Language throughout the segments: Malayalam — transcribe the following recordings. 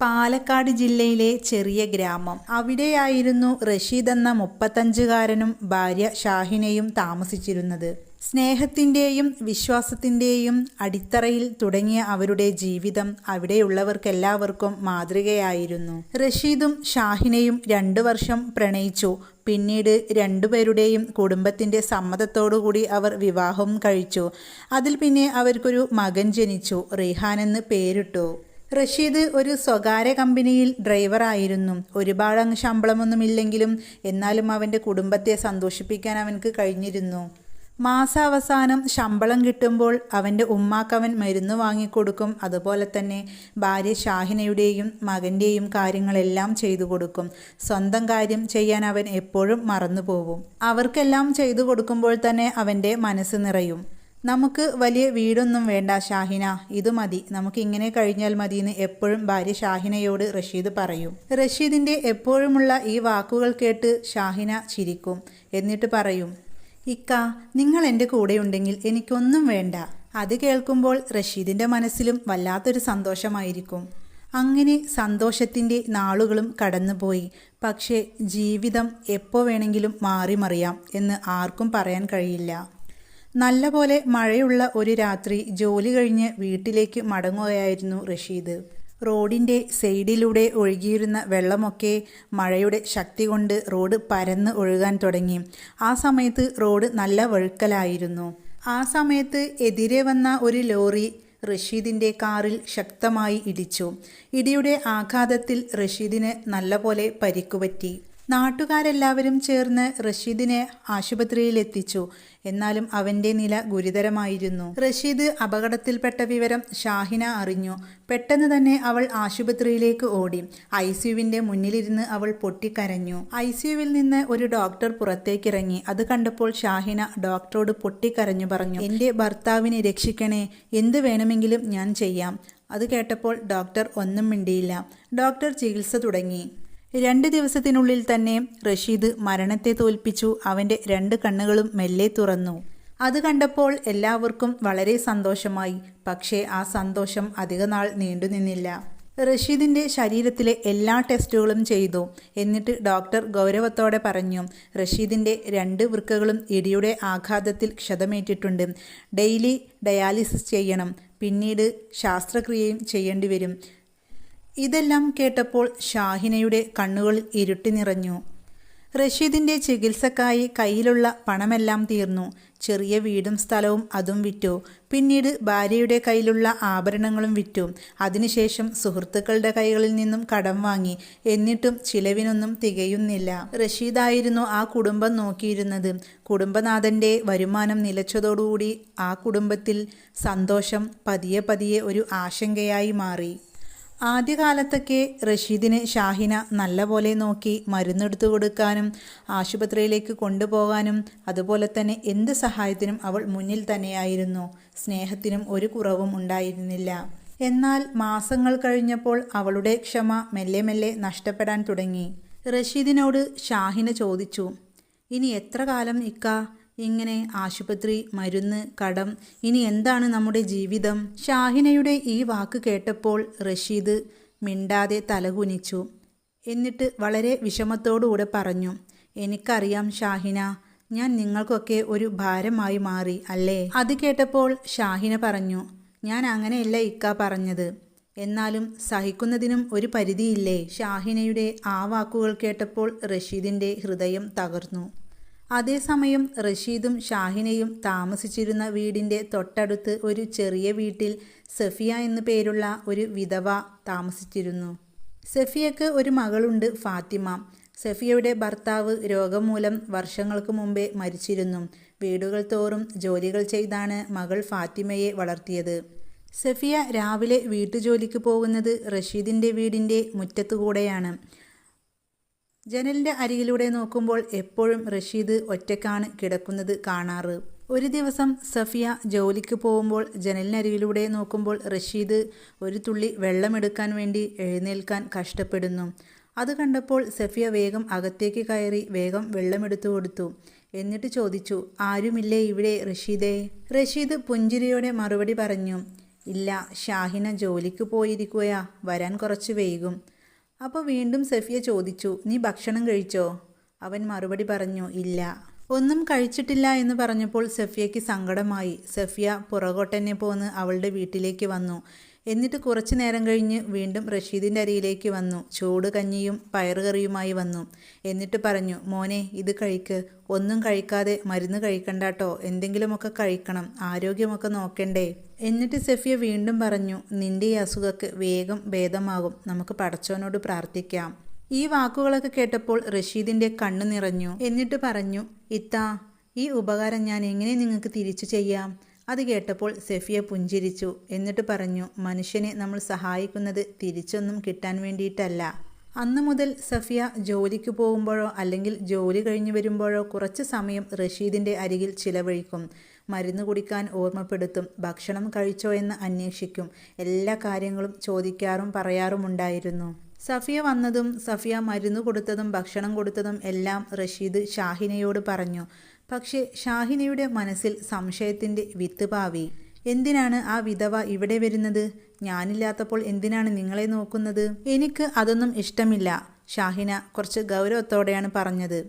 പാലക്കാട് ജില്ലയിലെ ചെറിയ ഗ്രാമം. അവിടെയായിരുന്നു റഷീദ് എന്ന 35-കാരനും ഭാര്യ ഷാഹിനയും താമസിച്ചിരുന്നത്. സ്നേഹത്തിൻ്റെയും വിശ്വാസത്തിൻ്റെയും അടിത്തറയിൽ തുടങ്ങിയ അവരുടെ ജീവിതം അവിടെയുള്ളവർക്കെല്ലാവർക്കും മാതൃകയായിരുന്നു. റഷീദും ഷാഹിനയും 2 വർഷം പ്രണയിച്ചു. പിന്നീട് രണ്ടുപേരുടെയും കുടുംബത്തിൻ്റെ സമ്മതത്തോടുകൂടി അവർ വിവാഹം കഴിച്ചു. അതിൽ പിന്നെ അവർക്കൊരു മകൻ ജനിച്ചു. റിഹാൻ എന്ന് പേരിട്ടു. റഷീദ് ഒരു സ്വകാര്യ കമ്പനിയിൽ ഡ്രൈവറായിരുന്നു. ഒരുപാട് ശമ്പളമൊന്നുമില്ലെങ്കിലും എന്നാലും അവൻ്റെ കുടുംബത്തെ സന്തോഷിപ്പിക്കാൻ അവനക്ക് കഴിഞ്ഞിരുന്നു. മാസാവസാനം ശമ്പളം കിട്ടുമ്പോൾ അവൻ്റെ ഉമ്മാക്കവൻ മരുന്ന് വാങ്ങിക്കൊടുക്കും. അതുപോലെ തന്നെ ഭാര്യ ഷാഹിനയുടെയും മകൻ്റെയും കാര്യങ്ങളെല്ലാം ചെയ്തു കൊടുക്കും. സ്വന്തം കാര്യം ചെയ്യാൻ അവൻ എപ്പോഴും മറന്നുപോകും. അവർക്കെല്ലാം ചെയ്തു കൊടുക്കുമ്പോൾ തന്നെ അവൻ്റെ മനസ്സ് നിറയും. നമുക്ക് വലിയ വീടൊന്നും വേണ്ട ഷാഹിന, ഇത് മതി, നമുക്ക് ഇങ്ങനെ കഴിഞ്ഞാൽ മതി എന്ന് എപ്പോഴും ഭാര്യ ഷാഹിനയോട് റഷീദ് പറയും. റഷീദിൻ്റെ എപ്പോഴുമുള്ള ഈ വാക്കുകൾ കേട്ട് ഷാഹിന ചിരിക്കും. എന്നിട്ട് പറയും, ഇക്ക, നിങ്ങൾ എൻ്റെ കൂടെയുണ്ടെങ്കിൽ എനിക്കൊന്നും വേണ്ട. അത് കേൾക്കുമ്പോൾ റഷീദിൻ്റെ മനസ്സിലും വല്ലാത്തൊരു സന്തോഷമായിരിക്കും. അങ്ങനെ സന്തോഷത്തിൻ്റെ നാളുകളും കടന്നുപോയി. പക്ഷേ ജീവിതം എപ്പോൾ വേണമെങ്കിലും മാറിമറിയാം എന്ന് ആർക്കും പറയാൻ കഴിയില്ല. നല്ല പോലെ മഴയുള്ള ഒരു രാത്രി ജോലി കഴിഞ്ഞ് വീട്ടിലേക്ക് മടങ്ങുകയായിരുന്നു റഷീദ്. റോഡിൻ്റെ സൈഡിലൂടെ ഒഴുകിയിരുന്ന വെള്ളമൊക്കെ മഴയുടെ ശക്തി കൊണ്ട് റോഡ് പരന്ന് ഒഴുകാൻ തുടങ്ങി. ആ സമയത്ത് റോഡ് നല്ല വഴുക്കലായിരുന്നു. ആ സമയത്ത് എതിരെ വന്ന ഒരു ലോറി റഷീദിൻ്റെ കാറിൽ ശക്തമായി ഇടിച്ചു. ഇടിയുടെ ആഘാതത്തിൽ റഷീദിന് നല്ലപോലെ പരിക്കുപറ്റി. നാട്ടുകാരെല്ലാവരും ചേർന്ന് റഷീദിനെ ആശുപത്രിയിൽ എത്തിച്ചു. എന്നാലും അവൻ്റെ നില ഗുരുതരമായിരുന്നു. റഷീദ് അപകടത്തിൽപ്പെട്ട വിവരം ഷാഹിന അറിഞ്ഞു. പെട്ടെന്ന് തന്നെ അവൾ ആശുപത്രിയിലേക്ക് ഓടി. ICUവിൻ്റെ മുന്നിലിരുന്ന് അവൾ പൊട്ടിക്കരഞ്ഞു. ICUവിൽ നിന്ന് ഒരു ഡോക്ടർ പുറത്തേക്കിറങ്ങി. അത് കണ്ടപ്പോൾ ഷാഹിന ഡോക്ടറോട് പൊട്ടിക്കരഞ്ഞു പറഞ്ഞു, എൻ്റെ ഭർത്താവിനെ രക്ഷിക്കണേ, എന്ത് വേണമെങ്കിലും ഞാൻ ചെയ്യാം. അത് കേട്ടപ്പോൾ ഡോക്ടർ ഒന്നും മിണ്ടിയില്ല. ഡോക്ടർ ചികിത്സ തുടങ്ങി. 2 ദിവസത്തിനുള്ളിൽ തന്നെ റഷീദ് മരണത്തെ തോൽപ്പിച്ചു. അവൻ്റെ 2 കണ്ണുകളും മെല്ലെ തുറന്നു. അത് കണ്ടപ്പോൾ എല്ലാവർക്കും വളരെ സന്തോഷമായി. പക്ഷേ ആ സന്തോഷം അധികനാൾ നീണ്ടുനിന്നില്ല. റഷീദിൻ്റെ ശരീരത്തിലെ എല്ലാ ടെസ്റ്റുകളും ചെയ്തു. എന്നിട്ട് ഡോക്ടർ ഗൗരവത്തോടെ പറഞ്ഞു, റഷീദിൻ്റെ 2 വൃക്കകളും ഇടിയുടെ ആഘാതത്തിൽ ക്ഷതമേറ്റിട്ടുണ്ട്. ഡെയിലി ഡയാലിസിസ് ചെയ്യണം. പിന്നീട് ശസ്ത്രക്രിയയും ചെയ്യേണ്ടി വരും. ഇതെല്ലാം കേട്ടപ്പോൾ ഷാഹിനയുടെ കണ്ണുകളിൽ ഇരുട്ടി നിറഞ്ഞു. റഷീദിൻ്റെ ചികിത്സക്കായി കയ്യിലുള്ള പണമെല്ലാം തീർന്നു. ചെറിയ വീടും സ്ഥലവും അതും വിറ്റു. പിന്നീട് ഭാര്യയുടെ കയ്യിലുള്ള ആഭരണങ്ങളും വിറ്റു. അതിനുശേഷം സുഹൃത്തുക്കളുടെ കൈകളിൽ നിന്നും കടം വാങ്ങി. എന്നിട്ടും ചിലവിനൊന്നും തികയുന്നില്ല. റഷീദായിരുന്നു ആ കുടുംബം നോക്കിയിരുന്നത്. കുടുംബനാഥൻ്റെ വരുമാനം നിലച്ചതോടുകൂടി ആ കുടുംബത്തിൽ സന്തോഷം പതിയെ പതിയെ ഒരു ആശങ്കയായി മാറി. ആദ്യകാലത്തൊക്കെ റഷീദിന് ഷാഹിന നല്ലപോലെ നോക്കി മരുന്നെടുത്തു കൊടുക്കാനും ആശുപത്രിയിലേക്ക് കൊണ്ടുപോകാനും അതുപോലെ തന്നെ എന്ത് സഹായത്തിനും അവൾ മുന്നിൽ തന്നെയായിരുന്നു. സ്നേഹത്തിനും ഒരു കുറവും ഉണ്ടായിരുന്നില്ല. എന്നാൽ മാസങ്ങൾ കഴിഞ്ഞപ്പോൾ അവളുടെ ക്ഷമ മെല്ലെ മെല്ലെ നഷ്ടപ്പെടാൻ തുടങ്ങി. റഷീദിനോട് ഷാഹിന ചോദിച്ചു, ഇനി എത്ര കാലം ഇക്ക ഇങ്ങനെ ആശുപത്രി, മരുന്ന്, കടം, ഇനി എന്താണ് നമ്മുടെ ജീവിതം? ഷാഹിനയുടെ ഈ വാക്ക് കേട്ടപ്പോൾ റഷീദ് മിണ്ടാതെ തലകുനിച്ചു. എന്നിട്ട് വളരെ വിഷമത്തോടുകൂടെ പറഞ്ഞു, എനിക്കറിയാം ഷാഹിന, ഞാൻ നിങ്ങൾക്കൊക്കെ ഒരു ഭാരമായി മാറി അല്ലേ? അത് കേട്ടപ്പോൾ ഷാഹിന പറഞ്ഞു, ഞാൻ അങ്ങനെയല്ല ഇക്ക പറഞ്ഞത്. എന്നാലും സഹിക്കുന്നതിനും ഒരു പരിധിയില്ലേ? ഷാഹിനയുടെ ആ വാക്കുകൾ കേട്ടപ്പോൾ റഷീദിൻ്റെ ഹൃദയം തകർന്നു. അതേസമയം റഷീദും ഷാഹിനയും താമസിച്ചിരുന്ന വീടിൻ്റെ തൊട്ടടുത്ത് ഒരു ചെറിയ വീട്ടിൽ സഫിയ എന്നു പേരുള്ള ഒരു വിധവ താമസിച്ചിരുന്നു. സഫിയക്ക് ഒരു മകളുണ്ട്, ഫാത്തിമ. സഫിയയുടെ ഭർത്താവ് രോഗം മൂലം വർഷങ്ങൾക്ക് മുമ്പേ മരിച്ചിരുന്നു. വീടുകൾ തോറും ജോലികൾ ചെയ്താണ് മകൾ ഫാത്തിമയെ വളർത്തിയത്. സഫിയ രാവിലെ വീട്ടുജോലിക്ക് പോകുന്നത് റഷീദിൻ്റെ വീടിൻ്റെ മുറ്റത്തുകൂടെയാണ്. ജനലിൻ്റെ അരികിലൂടെ നോക്കുമ്പോൾ എപ്പോഴും റഷീദ് ഒറ്റക്കാണ് കിടക്കുന്നത് കാണാറ്. ഒരു ദിവസം സഫിയ ജോലിക്ക് പോകുമ്പോൾ ജനലിനരികിലൂടെ നോക്കുമ്പോൾ റഷീദ് ഒരു തുള്ളി വെള്ളമെടുക്കാൻ വേണ്ടി എഴുന്നേൽക്കാൻ കഷ്ടപ്പെടുന്നു. അത് കണ്ടപ്പോൾ സഫിയ വേഗം അകത്തേക്ക് കയറി വേഗം വെള്ളമെടുത്തു കൊടുത്തു. എന്നിട്ട് ചോദിച്ചു, ആരുമില്ലേ ഇവിടെ റഷീദേ? റഷീദ് പുഞ്ചിരിയോടെ മറുപടി പറഞ്ഞു, ഇല്ല, ഷാഹിന ജോലിക്ക് പോയിരിക്കുകയാ, വരാൻ കുറച്ച് വൈകും. അപ്പോൾ വീണ്ടും സഫിയ ചോദിച്ചു, നീ ഭക്ഷണം കഴിച്ചോ? അവൻ മറുപടി പറഞ്ഞു, ഇല്ല. ഒന്നും കഴിച്ചിട്ടില്ല എന്ന് പറഞ്ഞപ്പോൾ സഫിയയ്ക്ക് സങ്കടമായി. സഫിയ പുറകോട്ടന്നെ പോന്ന് അവളുടെ വീട്ടിലേക്ക് വന്നു. എന്നിട്ട് കുറച്ചു നേരം കഴിഞ്ഞ് വീണ്ടും റഷീദിൻ്റെ അരിയിലേക്ക് വന്നു. ചൂട് കഞ്ഞിയും പയറുകറിയുമായി വന്നു. എന്നിട്ട് പറഞ്ഞു, മോനെ ഇത് കഴിക്ക്. ഒന്നും കഴിക്കാതെ മരുന്ന് കഴിക്കണ്ടാട്ടോ, എന്തെങ്കിലുമൊക്കെ കഴിക്കണം, ആരോഗ്യമൊക്കെ നോക്കണ്ടേ. എന്നിട്ട് സഫിയ വീണ്ടും പറഞ്ഞു, നിന്റെ ഈ അസുഖക്ക് വേഗം ഭേദമാകും, നമുക്ക് പടച്ചോനോട് പ്രാർത്ഥിക്കാം. ഈ വാക്കുകളൊക്കെ കേട്ടപ്പോൾ റഷീദിൻ്റെ കണ്ണു നിറഞ്ഞു. എന്നിട്ട് പറഞ്ഞു, ഇത്താ, ഈ ഉപകാരം ഞാൻ എങ്ങനെ നിങ്ങൾക്ക് തിരിച്ചു ചെയ്യാം? അത് കേട്ടപ്പോൾ സഫിയ പുഞ്ചിരിച്ചു. എന്നിട്ട് പറഞ്ഞു, മനുഷ്യനെ നമ്മൾ സഹായിക്കുന്നത് തിരിച്ചൊന്നും കിട്ടാൻ വേണ്ടിയിട്ടല്ല. അന്നു മുതൽ സഫിയ ജോലിക്ക് പോകുമ്പോഴോ അല്ലെങ്കിൽ ജോലി കഴിഞ്ഞു വരുമ്പോഴോ കുറച്ച് സമയം റഷീദിൻ്റെ അരികിൽ ചിലവഴിക്കും. മരുന്ന് കുടിക്കാൻ ഓർമ്മപ്പെടുത്തും, ഭക്ഷണം കഴിച്ചോ എന്ന് അന്വേഷിക്കും, എല്ലാ കാര്യങ്ങളും ചോദിക്കാറും പറയാറുമുണ്ടായിരുന്നു. സഫിയ വന്നതും സഫിയ മരുന്ന് കൊടുത്തതും ഭക്ഷണം കൊടുത്തതും എല്ലാം റഷീദ് ഷാഹിനയോട് പറഞ്ഞു. പക്ഷേ ഷാഹിനയുടെ മനസ്സിൽ സംശയത്തിൻ്റെ വിത്ത് പാവി. എന്തിനാണ് ആ വിധവ ഇവിടെ വരുന്നത്? ഞാനില്ലാത്തപ്പോൾ എന്തിനാണ് നിങ്ങളെ നോക്കുന്നത്? എനിക്ക് അതൊന്നും ഇഷ്ടമില്ല, ഷാഹിന കുറച്ച് ഗൗരവത്തോടെയാണ് പറഞ്ഞത്.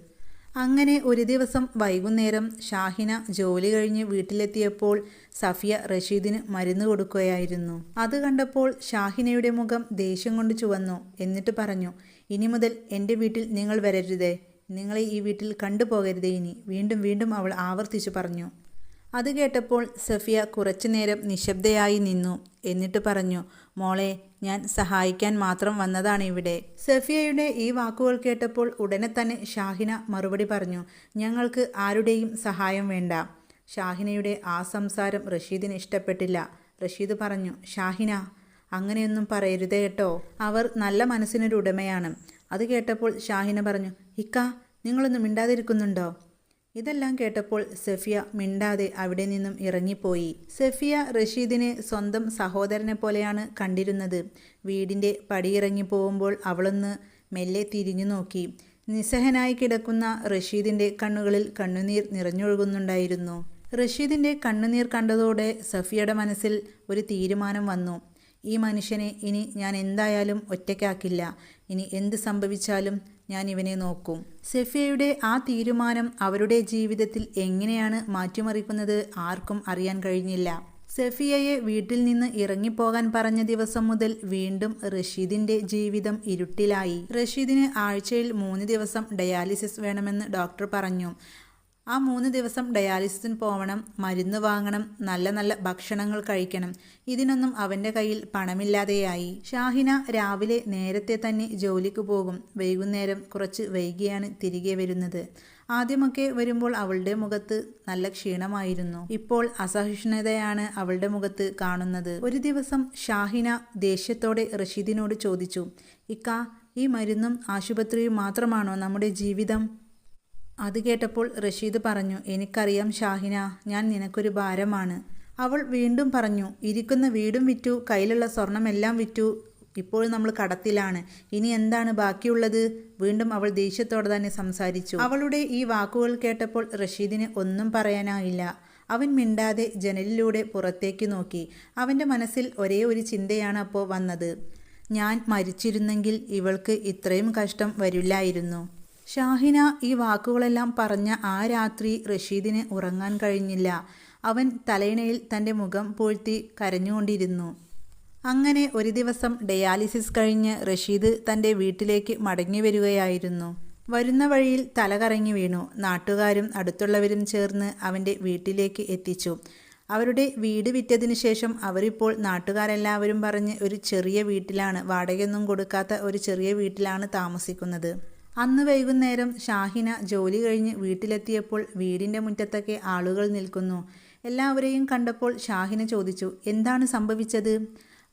അങ്ങനെ ഒരു ദിവസം വൈകുന്നേരം ഷാഹിന ജോലി കഴിഞ്ഞ് വീട്ടിലെത്തിയപ്പോൾ സഫിയ റഷീദിന് മരുന്ന് കൊടുക്കുകയായിരുന്നു. അത് കണ്ടപ്പോൾ ഷാഹിനയുടെ മുഖം ദേഷ്യം കൊണ്ട് ചുവന്നു. എന്നിട്ട് പറഞ്ഞു, ഇനി മുതൽ എൻ്റെ വീട്ടിൽ നിങ്ങൾ വരരുതേ, നിങ്ങളെ ഈ വീട്ടിൽ കണ്ടുപോകരുതേ ഇനി. വീണ്ടും വീണ്ടും അവൾ ആവർത്തിച്ചു പറഞ്ഞു. അത് കേട്ടപ്പോൾ സഫിയ കുറച്ചു നേരം നിശബ്ദയായി നിന്നു. എന്നിട്ട് പറഞ്ഞു, മോളെ, ഞാൻ സഹായിക്കാൻ മാത്രം വന്നതാണ് ഇവിടെ. സഫിയയുടെ ഈ വാക്കുകൾ കേട്ടപ്പോൾ ഉടനെ തന്നെ ഷാഹിന മറുപടി പറഞ്ഞു, ഞങ്ങൾക്ക് ആരുടെയും സഹായം വേണ്ട. ഷാഹിനയുടെ ആ സംസാരം റഷീദിന് ഇഷ്ടപ്പെട്ടില്ല. റഷീദ് പറഞ്ഞു, ഷാഹിന, അങ്ങനെയൊന്നും പറയരുതേ കേട്ടോ, അവർ നല്ല മനസ്സിനൊരു ഉടമയാണ്. അത് കേട്ടപ്പോൾ ഷാഹിന പറഞ്ഞു, ഇക്ക, നിങ്ങളൊന്നും മിണ്ടാതിരിക്കുന്നുണ്ടോ? ഇതെല്ലാം കേട്ടപ്പോൾ സഫിയ മിണ്ടാതെ അവിടെ നിന്നും ഇറങ്ങിപ്പോയി. സഫിയ റഷീദിനെ സ്വന്തം സഹോദരനെ പോലെയാണ് കണ്ടിരുന്നത്. വീടിൻ്റെ പടിയിറങ്ങി പോകുമ്പോൾ അവളൊന്ന് മെല്ലെ തിരിഞ്ഞു നോക്കി. നിസ്സഹനായി കിടക്കുന്ന റഷീദിൻ്റെ കണ്ണുകളിൽ കണ്ണുനീർ നിറഞ്ഞൊഴുകുന്നുണ്ടായിരുന്നു. റഷീദിൻ്റെ കണ്ണുനീർ കണ്ടതോടെ സഫിയയുടെ മനസ്സിൽ ഒരു തീരുമാനം വന്നു. ഈ മനുഷ്യനെ ഇനി ഞാൻ എന്തായാലും ഒറ്റയ്ക്കാക്കില്ല. ഇനി എന്ത് സംഭവിച്ചാലും ഞാൻ ഇവനെ നോക്കും. സഫിയയുടെ ആ തീരുമാനം അവരുടെ ജീവിതത്തിൽ എങ്ങനെയാണ് മാറ്റിമറിക്കുന്നത് ആർക്കും അറിയാൻ കഴിഞ്ഞില്ല. സഫിയയെ വീട്ടിൽ നിന്ന് ഇറങ്ങിപ്പോകാൻ പറഞ്ഞ ദിവസം മുതൽ വീണ്ടും റഷീദിൻ്റെ ജീവിതം ഇരുട്ടിലായി. റഷീദിന് ആഴ്ചയിൽ 3 ദിവസം ഡയാലിസിസ് വേണമെന്ന് ഡോക്ടർ പറഞ്ഞു. ആ 3 ദിവസം ഡയാലിസിസിന് പോവണം, മരുന്ന് വാങ്ങണം, നല്ല നല്ല ഭക്ഷണങ്ങൾ കഴിക്കണം. ഇതിനൊന്നും അവൻ്റെ കയ്യിൽ പണമില്ലാതെയായി. ഷാഹിന രാവിലെ നേരത്തെ തന്നെ ജോലിക്ക് പോകും. വൈകുന്നേരം കുറച്ച് വൈകിയാണ് തിരികെ വരുന്നത്. ആദ്യമൊക്കെ വരുമ്പോൾ അവളുടെ മുഖത്ത് നല്ല ക്ഷീണമായിരുന്നു. ഇപ്പോൾ അസഹിഷ്ണുതയാണ് അവളുടെ മുഖത്ത് കാണുന്നത്. ഒരു ദിവസം ഷാഹിന ദേഷ്യത്തോടെ റഷീദിനോട് ചോദിച്ചു, ഇക്ക, ഈ മരുന്നും ആശുപത്രിയും മാത്രമാണോ നമ്മുടെ ജീവിതം? അത് കേട്ടപ്പോൾ റഷീദ് പറഞ്ഞു, എനിക്കറിയാം ഷാഹിന, ഞാൻ നിനക്കൊരു ഭാരമാണ്. അവൾ വീണ്ടും പറഞ്ഞു, ഇരിക്കുന്ന വീടും വിറ്റു, കയ്യിലുള്ള സ്വർണമെല്ലാം വിറ്റു, ഇപ്പോൾ നമ്മൾ കടത്തിലാണ്, ഇനി എന്താണ് ബാക്കിയുള്ളത്? വീണ്ടും അവൾ ദേഷ്യത്തോടെ തന്നെ സംസാരിച്ചു. അവളുടെ ഈ വാക്കുകൾ കേട്ടപ്പോൾ റഷീദിന് ഒന്നും പറയാനായില്ല. അവൻ മിണ്ടാതെ ജനലിലൂടെ പുറത്തേക്ക് നോക്കി. അവൻ്റെ മനസ്സിൽ ഒരേ ഒരു ചിന്തയാണ് അപ്പോൾ വന്നത്, ഞാൻ മരിച്ചിരുന്നെങ്കിൽ ഇവൾക്ക് ഇത്രയും കഷ്ടം വരില്ലായിരുന്നു. ഷാഹിന ഈ വാക്കുകളെല്ലാം പറഞ്ഞ ആ രാത്രി റഷീദിന് ഉറങ്ങാൻ കഴിഞ്ഞില്ല. അവൻ തലയിണയിൽ തൻ്റെ മുഖം പൂഴ്ത്തി കരഞ്ഞുകൊണ്ടിരുന്നു. അങ്ങനെ ഒരു ദിവസം ഡയാലിസിസ് കഴിഞ്ഞ് റഷീദ് തൻ്റെ വീട്ടിലേക്ക് മടങ്ങി വരികയായിരുന്നു. വരുന്ന വഴിയിൽ തലകറങ്ങി വീണു. നാട്ടുകാരും അടുത്തുള്ളവരും ചേർന്ന് അവൻ്റെ വീട്ടിലേക്ക് എത്തിച്ചു. അവരുടെ വീട് വിറ്റതിന് ശേഷം അവരിപ്പോൾ നാട്ടുകാരെല്ലാവരും പറഞ്ഞ് ഒരു ചെറിയ വീട്ടിലാണ്, വാടകയൊന്നും കൊടുക്കാത്ത ഒരു ചെറിയ വീട്ടിലാണ് താമസിക്കുന്നത്. അന്ന് വൈകുന്നേരം ഷാഹിന ജോലി കഴിഞ്ഞ് വീട്ടിലെത്തിയപ്പോൾ വീടിൻ്റെ മുറ്റത്തൊക്കെ ആളുകൾ നിൽക്കുന്നു. എല്ലാവരെയും കണ്ടപ്പോൾ ഷാഹിന ചോദിച്ചു, എന്താണ് സംഭവിച്ചത്?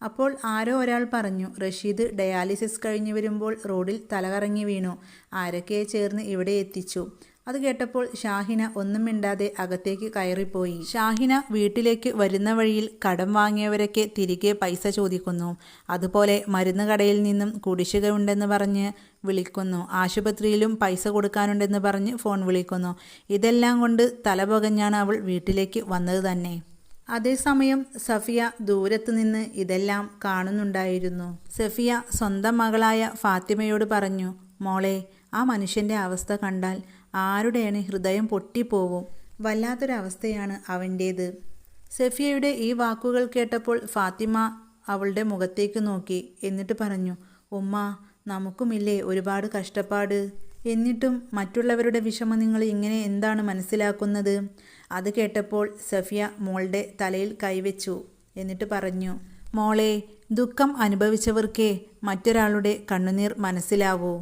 അപ്പോൾ ആരോ ഒരാൾ പറഞ്ഞു, റഷീദ് ഡയാലിസിസ് കഴിഞ്ഞ് വരുമ്പോൾ റോഡിൽ തലകറങ്ങി വീണു, ആരൊക്കെ ചേർന്ന് ഇവിടെ എത്തിച്ചു. അത് കേട്ടപ്പോൾ ഷാഹിന ഒന്നും മിണ്ടാതെ അകത്തേക്ക് കയറിപ്പോയി. ഷാഹിന വീട്ടിലേക്ക് വരുന്ന വഴിയിൽ കടം വാങ്ങിയവരൊക്കെ തിരികെ പൈസ ചോദിക്കുന്നു. അതുപോലെ മരുന്ന് കടയിൽ നിന്നും കുടിശ്ശിക ഉണ്ടെന്ന് പറഞ്ഞ് വിളിക്കുന്നു. ആശുപത്രിയിലും പൈസ കൊടുക്കാനുണ്ടെന്ന് പറഞ്ഞ് ഫോൺ വിളിക്കുന്നു. ഇതെല്ലാം കൊണ്ട് തലപുകഞ്ഞാണ് അവൾ വീട്ടിലേക്ക് വന്നത് തന്നെ. അതേസമയം സഫിയ ദൂരത്തു നിന്ന് ഇതെല്ലാം കാണുന്നുണ്ടായിരുന്നു. സഫിയ സ്വന്തം മകളായ ഫാത്തിമയോട് പറഞ്ഞു, മോളെ, ആ മനുഷ്യൻ്റെ അവസ്ഥ കണ്ടാൽ ആരുടെയാണ് ഹൃദയം പൊട്ടിപ്പോവും. വല്ലാത്തൊരവസ്ഥയാണ് അവൻ്റേത്. സഫിയയുടെ ഈ വാക്കുകൾ കേട്ടപ്പോൾ ഫാത്തിമ അവളുടെ മുഖത്തേക്ക് നോക്കി. എന്നിട്ട് പറഞ്ഞു, ഉമ്മ, നമുക്കുമില്ലേ ഒരുപാട് കഷ്ടപ്പാട്. എന്നിട്ടും മറ്റുള്ളവരുടെ വിഷമം നിങ്ങൾ ഇങ്ങനെ എന്താണ് മനസ്സിലാക്കുന്നത്? അത് കേട്ടപ്പോൾ സഫിയ മോളുടെ തലയിൽ കൈവച്ചു. എന്നിട്ട് പറഞ്ഞു, മോളെ, ദുഃഖം അനുഭവിച്ചവർക്കേ മറ്റൊരാളുടെ കണ്ണുനീർ മനസ്സിലാവൂ.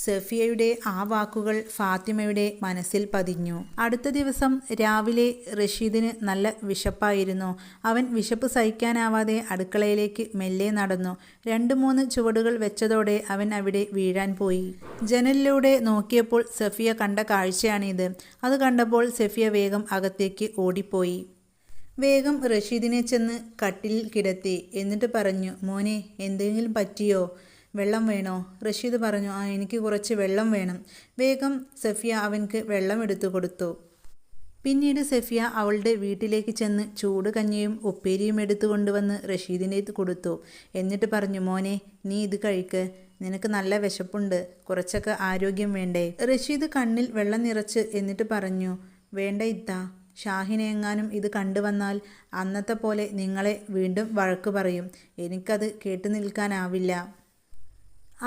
സഫിയയുടെ ആ വാക്കുകൾ ഫാത്തിമയുടെ മനസ്സിൽ പതിഞ്ഞു. അടുത്ത ദിവസം രാവിലെ റഷീദിന് നല്ല വിശപ്പായിരുന്നു. അവൻ വിശപ്പ് സഹിക്കാനാവാതെ അടുക്കളയിലേക്ക് മെല്ലെ നടന്നു. 2-3 ചുവടുകൾ വെച്ചതോടെ അവൻ അവിടെ വീഴാൻ പോയി. ജനലിലൂടെ നോക്കിയപ്പോൾ സഫിയ കണ്ട കാഴ്ചയാണിത്. അത് കണ്ടപ്പോൾ സഫിയ വേഗം അകത്തേക്ക് ഓടിപ്പോയി. വേഗം റഷീദിനെ ചെന്ന് കട്ടിലിൽ കിടത്തി. എന്നിട്ട് പറഞ്ഞു, മോനെ, എന്തെങ്കിലും പറ്റിയോ? വെള്ളം വേണോ? റഷീദ് പറഞ്ഞു, എനിക്ക് കുറച്ച് വെള്ളം വേണം. വേഗം സഫിയ അവൻക്ക് വെള്ളം എടുത്തു കൊടുത്തു. പിന്നീട് സഫിയ അവളുടെ വീട്ടിലേക്ക് ചെന്ന് ചൂട് കഞ്ഞിയും ഉപ്പേരിയും എടുത്തു കൊണ്ടുവന്ന് റഷീദിനെ കൊടുത്തു. എന്നിട്ട് പറഞ്ഞു, മോനെ, നീ ഇത് കഴിക്ക്. നിനക്ക് നല്ല വിശപ്പുണ്ട്. കുറച്ചൊക്കെ ആരോഗ്യം വേണ്ടേ? റഷീദ് കണ്ണിൽ വെള്ളം നിറച്ച് എന്നിട്ട് പറഞ്ഞു, വേണ്ട ഇത്താ. ഷാഹിനെങ്ങാനും ഇത് കണ്ടുവന്നാൽ അന്നത്തെ പോലെ നിങ്ങളെ വീണ്ടും വഴക്ക് പറയും. എനിക്കത് കേട്ടു നിൽക്കാനാവില്ല.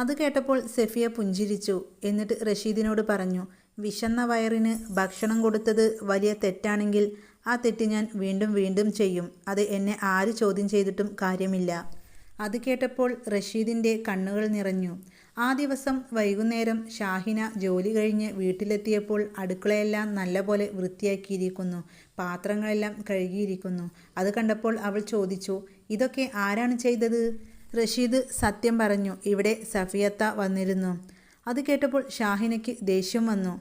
അത് കേട്ടപ്പോൾ സഫിയ പുഞ്ചിരിച്ചു. എന്നിട്ട് റഷീദിനോട് പറഞ്ഞു, വിശന്ന വയറിന് ഭക്ഷണം കൊടുത്തത് വലിയ തെറ്റാണെങ്കിൽ ആ തെറ്റ് ഞാൻ വീണ്ടും വീണ്ടും ചെയ്യും. അത് എന്നെ ആര് ചോദ്യം ചെയ്തിട്ടും കാര്യമില്ല. അത് കേട്ടപ്പോൾ റഷീദിൻ്റെ കണ്ണുകൾ നിറഞ്ഞു. ആ ദിവസം വൈകുന്നേരം ഷാഹിന ജോലി കഴിഞ്ഞ് വീട്ടിലെത്തിയപ്പോൾ അടുക്കളയെല്ലാം നല്ലപോലെ വൃത്തിയാക്കിയിരിക്കുന്നു. പാത്രങ്ങളെല്ലാം കഴുകിയിരിക്കുന്നു. അത് കണ്ടപ്പോൾ അവൾ ചോദിച്ചു, ഇതൊക്കെ ആരാണ് ചെയ്തത്? റഷീദ് സത്യം പറഞ്ഞു, ഇവിടെ സഫിയത്ത വന്നിരുന്നു. അത് കേട്ടപ്പോൾ ഷാഹിനയ്ക്ക് ദേഷ്യം വന്നു.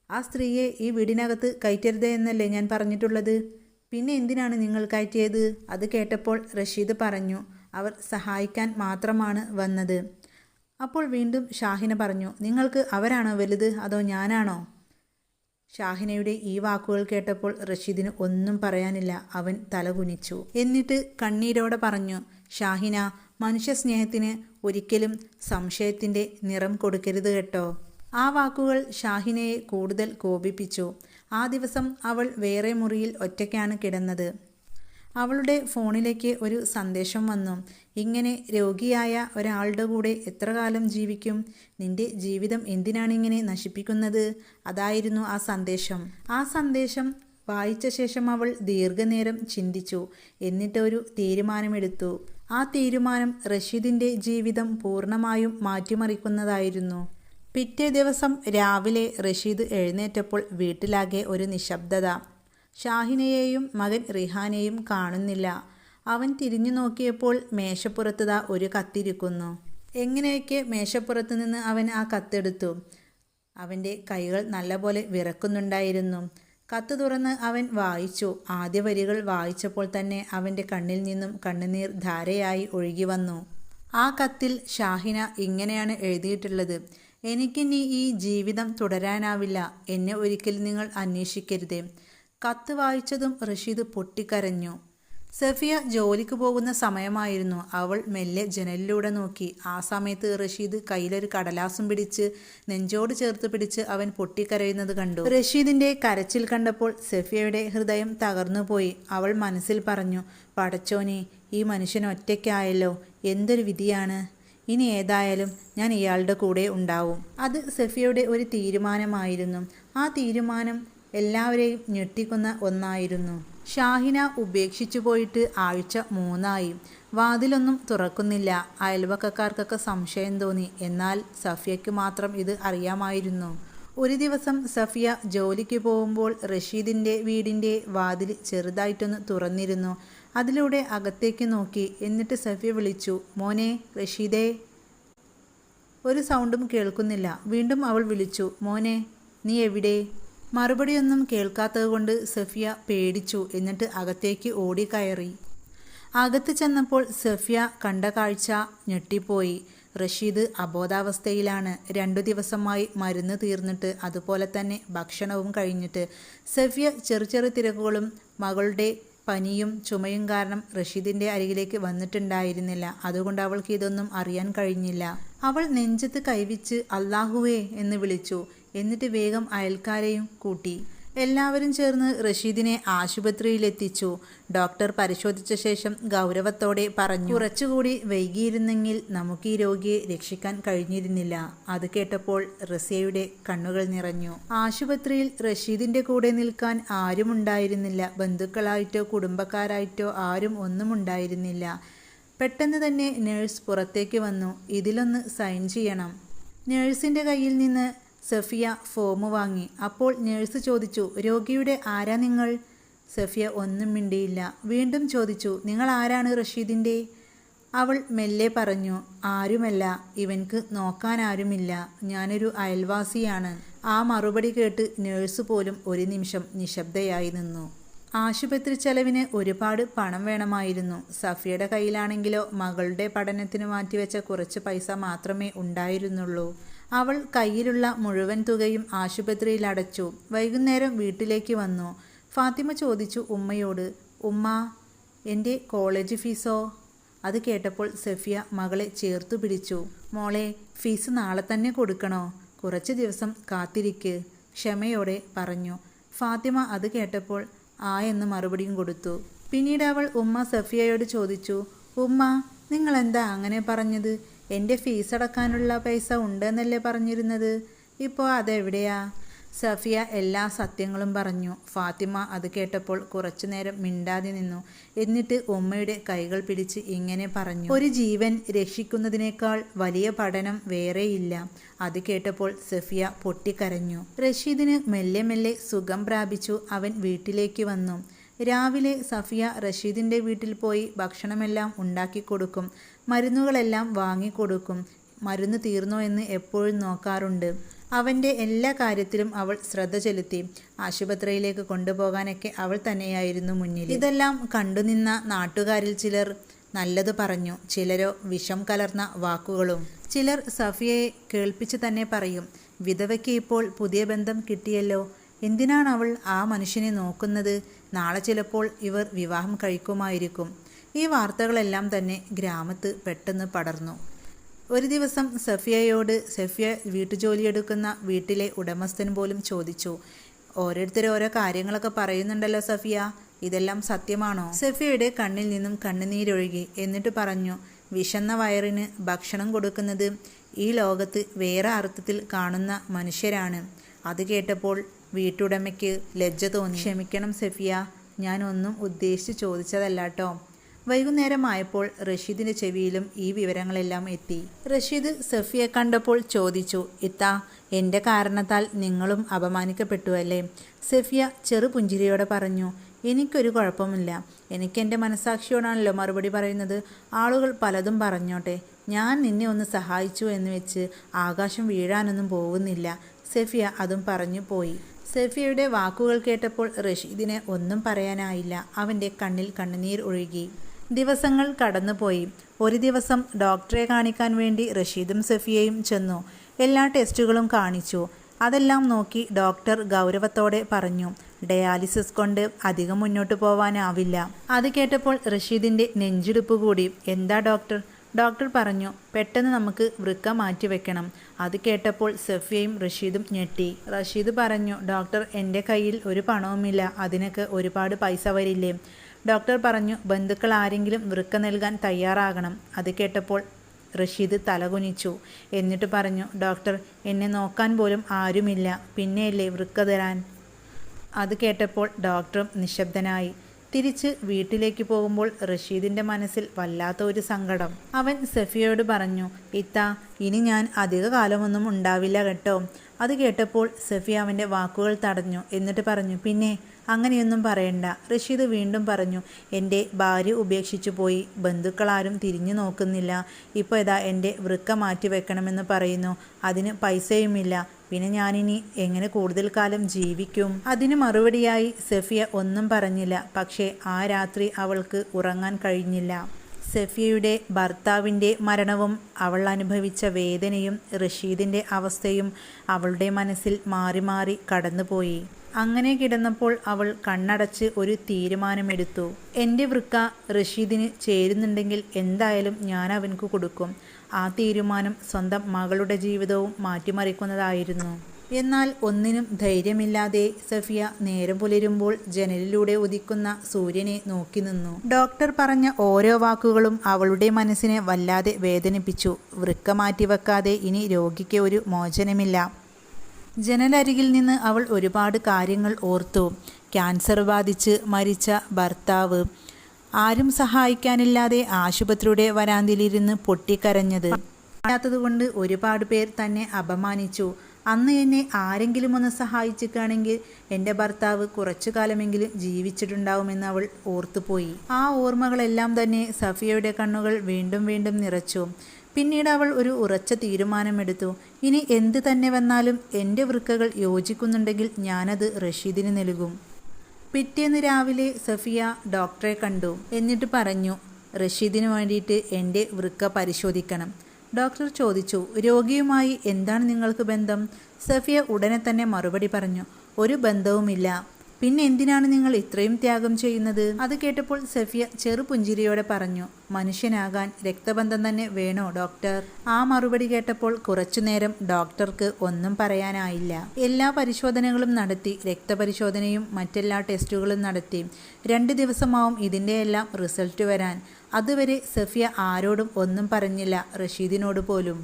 ആ സ്ത്രീയെ ഈ വീടിനകത്ത് കയറ്റരുത് എന്നല്ലേ ഞാൻ പറഞ്ഞിട്ടുള്ളത്? പിന്നെ എന്തിനാണ് നിങ്ങൾ കയറ്റിയത്? അത് കേട്ടപ്പോൾ റഷീദ് പറഞ്ഞു, അവർ സഹായിക്കാൻ മാത്രമാണ് വന്നത്. അപ്പോൾ വീണ്ടും ഷാഹിന പറഞ്ഞു, നിങ്ങൾക്ക് അവരാണോ വലുത് അതോ ഞാനാണോ? ഷാഹിനയുടെ ഈ വാക്കുകൾ കേട്ടപ്പോൾ റഷീദിന് ഒന്നും പറയാനില്ല. അവൻ തലകുനിച്ചു. എന്നിട്ട് കണ്ണീരോടെ പറഞ്ഞു, ഷാഹിന, മനുഷ്യ സ്നേഹത്തിന് ഒരിക്കലും സംശയത്തിൻ്റെ നിറം കൊടുക്കരുത് കേട്ടോ. ആ വാക്കുകൾ ഷാഹിനയെ കൂടുതൽ കോപിപ്പിച്ചു. ആ ദിവസം അവൾ വേറെ മുറിയിൽ ഒറ്റയ്ക്കാണ് കിടന്നത്. അവളുടെ ഫോണിലേക്ക് ഒരു സന്ദേശം വന്നു. ഇങ്ങനെ രോഗിയായ ഒരാളുടെ കൂടെ എത്ര കാലം ജീവിക്കും? നിന്റെ ജീവിതം എന്തിനാണിങ്ങനെ നശിപ്പിക്കുന്നത്? അതായിരുന്നു ആ സന്ദേശം. ആ സന്ദേശം വായിച്ച ശേഷം അവൾ ദീർഘനേരം ചിന്തിച്ചു. എന്നിട്ടൊരു തീരുമാനമെടുത്തു. ആ തീരുമാനം റഷീദിൻ്റെ ജീവിതം പൂർണ്ണമായും മാറ്റിമറിക്കുന്നതായിരുന്നു. പിറ്റേ ദിവസം രാവിലെ റഷീദ് എഴുന്നേറ്റപ്പോൾ വീട്ടിലാകെ ഒരു നിശബ്ദത. ഷാഹിനയെയും മകൻ റിഹാനെയും കാണുന്നില്ല. അവൻ തിരിഞ്ഞു നോക്കിയപ്പോൾ മേശപ്പുറത്ത് ഒരു കത്തിരിക്കുന്നു. എങ്ങനെയൊക്കെ മേശപ്പുറത്ത് നിന്ന് അവൻ ആ കത്തെടുത്തു. അവൻ്റെ കൈകൾ നല്ലപോലെ വിറക്കുന്നുണ്ടായിരുന്നു. കത്ത് തുറന്ന് അവൻ വായിച്ചു. ആദ്യ വരികൾ വായിച്ചപ്പോൾ തന്നെ അവൻ്റെ കണ്ണിൽ നിന്നും കണ്ണുനീർ ധാരയായി ഒഴുകി വന്നു. ആ കത്തിൽ ഷാഹിന ഇങ്ങനെയാണ് എഴുതിയിട്ടുള്ളത്, എനിക്കിനി ഈ ജീവിതം തുടരാനാവില്ല. എന്നെ ഒരിക്കലും നിങ്ങൾ അന്വേഷിക്കരുതേ. കത്ത് വായിച്ചതും റഷീദ് പൊട്ടിക്കരഞ്ഞു. സഫിയ ജോലിക്ക് പോകുന്ന സമയമായിരുന്നു. അവൾ മെല്ലെ ജനലിലൂടെ നോക്കി. ആ സമയത്ത് റഷീദ് കയ്യിലൊരു കടലാസും പിടിച്ച് നെഞ്ചോട് ചേർത്ത് പിടിച്ച് അവൻ പൊട്ടിക്കരയുന്നത് കണ്ടു. റഷീദിൻ്റെ കരച്ചിൽ കണ്ടപ്പോൾ സഫിയയുടെ ഹൃദയം തകർന്നുപോയി. അവൾ മനസ്സിൽ പറഞ്ഞു, പടച്ചോനെ, ഈ മനുഷ്യൻ ഒറ്റയ്ക്കായല്ലോ. എന്തൊരു വിധിയാണ്. ഇനി ഏതായാലും ഞാൻ ഇയാളുടെ കൂടെ ഉണ്ടാവും. അത് സഫിയയുടെ ഒരു തീരുമാനമായിരുന്നു. ആ തീരുമാനം എല്ലാവരെയും ഞെട്ടിക്കുന്ന ഒന്നായിരുന്നു. ഷാഹിന ഉപേക്ഷിച്ചു പോയിട്ട് ആഴ്ച 3 വാതിലൊന്നും തുറക്കുന്നില്ല. അയൽവക്കക്കാർക്കൊക്കെ സംശയം തോന്നി. എന്നാൽ സഫിയയ്ക്ക് മാത്രം ഇത് അറിയാമായിരുന്നു. ഒരു ദിവസം സഫിയ ജോലിക്ക് പോകുമ്പോൾ റഷീദിൻ്റെ വീടിൻ്റെ വാതിൽ ചെറുതായിട്ടൊന്ന് തുറന്നിരുന്നു. അതിലൂടെ അകത്തേക്ക് നോക്കി. എന്നിട്ട് സഫിയ വിളിച്ചു, മോനെ റഷീദേ. ഒരു സൗണ്ടും കേൾക്കുന്നില്ല. വീണ്ടും അവൾ വിളിച്ചു, മോനെ, നീ എവിടെ? മറുപടിയൊന്നും കേൾക്കാത്തതുകൊണ്ട് സഫിയ പേടിച്ചു. എന്നിട്ട് അകത്തേക്ക് ഓടിക്കയറി. അകത്ത് ചെന്നപ്പോൾ സഫിയ കണ്ട കാഴ്ച ഞെട്ടിപ്പോയി. റഷീദ് അബോധാവസ്ഥയിലാണ്. 2 ദിവസമായി മരുന്ന് തീർന്നിട്ട്, അതുപോലെ തന്നെ ഭക്ഷണവും കഴിഞ്ഞിട്ട്. സഫിയ ചെറു ചെറു തിരക്കുകളും മകളുടെ പനിയും ചുമയും കാരണം റഷീദിൻ്റെ അരികിലേക്ക് വന്നിട്ടുണ്ടായിരുന്നില്ല. അതുകൊണ്ട് അവൾക്ക് ഇതൊന്നും അറിയാൻ കഴിഞ്ഞില്ല. അവൾ നെഞ്ചത്ത് കൈവച്ച് അല്ലാഹുവേ എന്ന് വിളിച്ചു. എന്നിട്ട് വേഗം അയൽക്കാരെയും കൂട്ടി. എല്ലാവരും ചേർന്ന് റഷീദിനെ ആശുപത്രിയിലെത്തിച്ചു. ഡോക്ടർ പരിശോധിച്ച ശേഷം ഗൗരവത്തോടെ പറഞ്ഞു, കുറച്ചുകൂടി വൈകിയിരുന്നെങ്കിൽ നമുക്ക് ഈ രോഗിയെ രക്ഷിക്കാൻ കഴിഞ്ഞിരുന്നില്ല. അത് കേട്ടപ്പോൾ റസിയയുടെ കണ്ണുകൾ നിറഞ്ഞു. ആശുപത്രിയിൽ റഷീദിന്റെ കൂടെ നിൽക്കാൻ ആരും ഉണ്ടായിരുന്നില്ല. ബന്ധുക്കളായിട്ടോ കുടുംബക്കാരായിട്ടോ ആരും ഒന്നും ഉണ്ടായിരുന്നില്ല. പെട്ടെന്ന് തന്നെ നേഴ്സ് പുറത്തേക്ക് വന്നു. ഇതിലൊന്ന് സൈൻ ചെയ്യണം. നേഴ്സിന്റെ കയ്യിൽ നിന്ന് സഫിയ ഫോം വാങ്ങി. അപ്പോൾ നേഴ്സ് ചോദിച്ചു, രോഗിയുടെ ആരാ നിങ്ങൾ? സഫിയ ഒന്നും മിണ്ടിയില്ല. വീണ്ടും ചോദിച്ചു, നിങ്ങൾ ആരാണ് റഷീദിൻ്റെ? അവൾ മെല്ലെ പറഞ്ഞു, ആരുമല്ല, ഇവൻക്ക് നോക്കാൻ ആരുമില്ല, ഞാനൊരു അയൽവാസിയാണ്. ആ മറുപടി കേട്ട് നേഴ്സ് പോലും ഒരു നിമിഷം നിശബ്ദയായി നിന്നു. ആശുപത്രി ചെലവിന് ഒരുപാട് പണം വേണമായിരുന്നു. സഫിയയുടെ കയ്യിലാണെങ്കിലോ മകളുടെ പഠനത്തിന് മാറ്റിവെച്ച കുറച്ച് പൈസ മാത്രമേ ഉണ്ടായിരുന്നുള്ളൂ. അവൾ കയ്യിലുള്ള മുഴുവൻ തുകയും ആശുപത്രിയിൽ അടച്ചു. വൈകുന്നേരം വീട്ടിലേക്ക് വന്നു. ഫാത്തിമ ചോദിച്ചു ഉമ്മയോട്, ഉമ്മ, എൻ്റെ കോളേജ് ഫീസോ? അത് കേട്ടപ്പോൾ സഫിയ മകളെ ചേർത്തു പിടിച്ചു. മോളെ, ഫീസ് നാളെ തന്നെ കൊടുക്കണോ? കുറച്ച് ദിവസം കാത്തിരിക്ക്, ക്ഷമയോടെ പറഞ്ഞു. ഫാത്തിമ അത് കേട്ടപ്പോൾ ആ എന്ന് മറുപടിയും കൊടുത്തു. പിന്നീട് അവൾ ഉമ്മ സഫിയയോട് ചോദിച്ചു, ഉമ്മ, നിങ്ങളെന്താ അങ്ങനെ പറഞ്ഞത്? എൻ്റെ ഫീസ് അടക്കാനുള്ള പൈസ ഉണ്ടെന്നല്ലേ പറഞ്ഞിരുന്നത്? ഇപ്പോൾ അതെവിടെയാ? സഫിയ എല്ലാ സത്യങ്ങളും പറഞ്ഞു. ഫാത്തിമ അത് കേട്ടപ്പോൾ കുറച്ചു നേരം മിണ്ടാതെ നിന്നു. എന്നിട്ട് ഉമ്മയുടെ കൈകൾ പിടിച്ച് ഇങ്ങനെ പറഞ്ഞു, ഒരു ജീവൻ രക്ഷിക്കുന്നതിനേക്കാൾ വലിയ പഠനം വേറെയില്ല. അത് കേട്ടപ്പോൾ സഫിയ പൊട്ടിക്കരഞ്ഞു. റഷീദിന് മെല്ലെ മെല്ലെ സുഖം പ്രാപിച്ചു. അവൻ വീട്ടിലേക്ക് വന്നു. രാവിലെ സഫിയ റഷീദിൻ്റെ വീട്ടിൽ പോയി ഭക്ഷണമെല്ലാം ഉണ്ടാക്കി കൊടുക്കും. മരുന്നുകളെല്ലാം വാങ്ങിക്കൊടുക്കും. മരുന്ന് തീർന്നോ എന്ന് എപ്പോഴും നോക്കാറുണ്ട്. അവൻ്റെ എല്ലാ കാര്യത്തിലും അവൾ ശ്രദ്ധ ചെലുത്തി. ആശുപത്രിയിലേക്ക് കൊണ്ടുപോകാനൊക്കെ അവൾ തന്നെയായിരുന്നു മുന്നിൽ. ഇതെല്ലാം കണ്ടുനിന്ന നാട്ടുകാരിൽ ചിലർ നല്ലത് പറഞ്ഞു, ചിലരോ വിഷം കലർന്ന വാക്കുകളും. ചിലർ സഫിയയെ കേൾപ്പിച്ച് തന്നെ പറയും, വിധവയ്ക്ക് ഇപ്പോൾ പുതിയ ബന്ധം കിട്ടിയല്ലോ, എന്തിനാണ് അവൾ ആ മനുഷ്യനെ നോക്കുന്നത്? നാളെ ചിലപ്പോൾ ഇവർ വിവാഹം കഴിക്കുമായിരിക്കും. ഈ വാർത്തകളെല്ലാം തന്നെ ഗ്രാമത്ത് പെട്ടെന്ന് പടർന്നു. ഒരു ദിവസം സഫിയയോട് സഫിയ വീട്ടുജോലിയെടുക്കുന്ന വീട്ടിലെ ഉടമസ്ഥൻ പോലും ചോദിച്ചു, ഓരോരുത്തർ ഓരോ കാര്യങ്ങളൊക്കെ പറയുന്നുണ്ടല്ലോ സഫിയ, ഇതെല്ലാം സത്യമാണോ? സഫിയയുടെ കണ്ണിൽ നിന്നും കണ്ണുനീരൊഴുകി. എന്നിട്ട് പറഞ്ഞു, വിശന്ന വയറിന് ഭക്ഷണം കൊടുക്കുന്നത് ഈ ലോകത്ത് വേറെ അർത്ഥത്തിൽ കാണുന്ന മനുഷ്യരാണ്. അത് കേട്ടപ്പോൾ വീട്ടുടമയ്ക്ക് ലജ്ജ തോന്നി. ക്ഷമിക്കണം സഫിയ, ഞാൻ ഒന്നും ഉദ്ദേശിച്ച് ചോദിച്ചതല്ലാട്ടോ. വൈകുന്നേരമായപ്പോൾ റഷീദിൻ്റെ ചെവിയിലും ഈ വിവരങ്ങളെല്ലാം എത്തി. റഷീദ് സഫിയെ കണ്ടപ്പോൾ ചോദിച്ചു, ഇത്താ, എൻ്റെ കാരണത്താൽ നിങ്ങളും അപമാനിക്കപ്പെട്ടു അല്ലേ? സഫിയ ചെറുപുഞ്ചിരിയോടെ പറഞ്ഞു, എനിക്കൊരു കുഴപ്പമില്ല, എനിക്കെൻ്റെ മനസാക്ഷിയോടാണല്ലോ മറുപടി പറയുന്നത്. ആളുകൾ പലതും പറഞ്ഞോട്ടെ, ഞാൻ നിന്നെ ഒന്ന് സഹായിച്ചു എന്ന് വെച്ച് ആകാശം വീഴാനൊന്നും പോകുന്നില്ല. സഫിയ അതും പറഞ്ഞു പോയി. സഫിയയുടെ വാക്കുകൾ കേട്ടപ്പോൾ റഷീദിനെ ഒന്നും പറയാനായില്ല. അവൻ്റെ കണ്ണിൽ കണ്ണുനീർ ഒഴുകി. ദിവസങ്ങൾ കടന്നുപോയി. ഒരു ദിവസം ഡോക്ടറെ കാണിക്കാൻ വേണ്ടി റഷീദും സഫിയയും ചെന്നു. എല്ലാ ടെസ്റ്റുകളും കാണിച്ചു. അതെല്ലാം നോക്കി ഡോക്ടർ ഗൗരവത്തോടെ പറഞ്ഞു, ഡയാലിസിസ് കൊണ്ട് അധികം മുന്നോട്ട് പോവാനാവില്ല. അത് കേട്ടപ്പോൾ റഷീദിൻ്റെ നെഞ്ചിടിപ്പ് കൂടി. എന്താ ഡോക്ടർ? ഡോക്ടർ പറഞ്ഞു, പെട്ടെന്ന് നമുക്ക് വൃക്ക മാറ്റിവെക്കണം. അത് കേട്ടപ്പോൾ സഫിയയും റഷീദും ഞെട്ടി. റഷീദ് പറഞ്ഞു, ഡോക്ടർ, എൻ്റെ കയ്യിൽ ഒരു പണവുമില്ല, അതിനൊക്കെ ഒരുപാട് പൈസ വരില്ലേ? ഡോക്ടർ പറഞ്ഞു, ബന്ധുക്കൾ ആരെങ്കിലും വൃക്ക നൽകാൻ തയ്യാറാകണം. അത് കേട്ടപ്പോൾ റഷീദ് തലകുനിച്ചു. എന്നിട്ട് പറഞ്ഞു, ഡോക്ടർ, എന്നെ നോക്കാൻ പോലും ആരുമില്ല, പിന്നെയല്ലേ വൃക്ക തരാൻ? അത് കേട്ടപ്പോൾ ഡോക്ടറും നിശബ്ദനായി. തിരിച്ച് വീട്ടിലേക്ക് പോകുമ്പോൾ റഷീദിൻ്റെ മനസ്സിൽ വല്ലാത്ത ഒരു സങ്കടം. അവൻ സഫിയയോട് പറഞ്ഞു, ഇത്താ, ഇനി ഞാൻ അധിക കാലമൊന്നും ഉണ്ടാവില്ല കേട്ടോ. അത് കേട്ടപ്പോൾ സഫിയ അവൻ്റെ വാക്കുകൾ തടഞ്ഞു. എന്നിട്ട് പറഞ്ഞു, പിന്നെ അങ്ങനെയൊന്നും പറയണ്ട. റഷീദ് വീണ്ടും പറഞ്ഞു, എൻ്റെ ഭാര്യ ഉപേക്ഷിച്ചു പോയി, ബന്ധുക്കളാരും തിരിഞ്ഞു നോക്കുന്നില്ല. ഇപ്പോൾ ഇതാ എൻ്റെ വൃക്ക മാറ്റി വെക്കണമെന്ന് പറയുന്നു, അതിന് പൈസയുമില്ല. പിന്നെ ഞാനിനി എങ്ങനെ കൂടുതൽ കാലം ജീവിക്കും? അതിന് മറുപടിയായി സഫിയ ഒന്നും പറഞ്ഞില്ല. പക്ഷേ ആ രാത്രി അവൾക്ക് ഉറങ്ങാൻ കഴിഞ്ഞില്ല. സഫിയയുടെ ഭർത്താവിൻ്റെ മരണവും അവൾ അനുഭവിച്ച വേദനയും റഷീദിൻ്റെ അവസ്ഥയും അവളുടെ മനസ്സിൽ മാറി മാറി കടന്നുപോയി. അങ്ങനെ കിടന്നപ്പോൾ അവൾ കണ്ണടച്ച് ഒരു തീരുമാനമെടുത്തു. എൻ്റെ വൃക്ക റഷീദിന് ചേരുന്നുണ്ടെങ്കിൽ എന്തായാലും ഞാൻ അവൻക്ക് കൊടുക്കും. ആ തീരുമാനം സ്വന്തം മകളുടെ ജീവിതവും മാറ്റിമറിക്കുന്നതായിരുന്നു. എന്നാൽ ഒന്നിനും ധൈര്യമില്ലാതെ സഫിയ നേരം പുലരുമ്പോൾ ജനലിലൂടെ ഉദിക്കുന്ന സൂര്യനെ നോക്കി നിന്നു. ഡോക്ടർ പറഞ്ഞ ഓരോ വാക്കുകളും അവളുടെ മനസ്സിനെ വല്ലാതെ വേദനിപ്പിച്ചു. വൃക്ക മാറ്റിവെക്കാതെ ഇനി രോഗിക്ക് ഒരു മോചനമില്ല. ജനലരികിൽ നിന്ന് അവൾ ഒരുപാട് കാര്യങ്ങൾ ഓർത്തു. ക്യാൻസർ ബാധിച്ച് മരിച്ച ഭർത്താവ്, ആരും സഹായിക്കാനില്ലാതെ ആശുപത്രിയുടെ വരാന്തിലിരുന്ന് പൊട്ടിക്കരഞ്ഞത്, കൊണ്ട് ഒരുപാട് പേർ തന്നെ അപമാനിച്ചു. അന്ന് എന്നെ ആരെങ്കിലും ഒന്ന് സഹായിച്ചിട്ടാണെങ്കിൽ എൻ്റെ ഭർത്താവ് കുറച്ചു കാലമെങ്കിലും ജീവിച്ചിട്ടുണ്ടാവുമെന്ന് അവൾ ഓർത്തുപോയി. ആ ഓർമ്മകളെല്ലാം തന്നെ സഫിയയുടെ കണ്ണുകൾ വീണ്ടും വീണ്ടും നിറച്ചു. പിന്നീട് അവൾ ഒരു ഉറച്ച തീരുമാനമെടുത്തു. ഇനി എന്ത് തന്നെ വന്നാലും എൻ്റെ വൃക്കകൾ യോജിക്കുന്നുണ്ടെങ്കിൽ ഞാനത് റഷീദിന് നൽകും. പിറ്റേന്ന് രാവിലെ സഫിയ ഡോക്ടറെ കണ്ടു. എന്നിട്ട് പറഞ്ഞു, റഷീദിന് വേണ്ടിയിട്ട് എൻ്റെ വൃക്ക പരിശോധിക്കണം. ഡോക്ടർ ചോദിച്ചു, രോഗിയുമായി എന്താണ് നിങ്ങൾക്ക് ബന്ധം? സഫിയ ഉടനെ തന്നെ മറുപടി പറഞ്ഞു, ഒരു ബന്ധവുമില്ല. പിന്നെ എന്തിനാണ് നിങ്ങൾ ഇത്രയും ത്യാഗം ചെയ്യുന്നത്? അത് കേട്ടപ്പോൾ സഫിയ ചെറുപുഞ്ചിരിയോടെ പറഞ്ഞു, മനുഷ്യനാകാൻ രക്തബന്ധം തന്നെ വേണോ ഡോക്ടർ? ആ മറുപടി കേട്ടപ്പോൾ കുറച്ചുനേരം ഡോക്ടർക്ക് ഒന്നും പറയാനായില്ല. എല്ലാ പരിശോധനകളും നടത്തി, രക്തപരിശോധനയും മറ്റെല്ലാ ടെസ്റ്റുകളും നടത്തി. 2 ദിവസമാവും ഇതിൻ്റെ എല്ലാം റിസൾട്ട് വരാൻ. അതുവരെ സഫിയ ആരോടും ഒന്നും പറഞ്ഞില്ല, റഷീദിനോട് പോലും.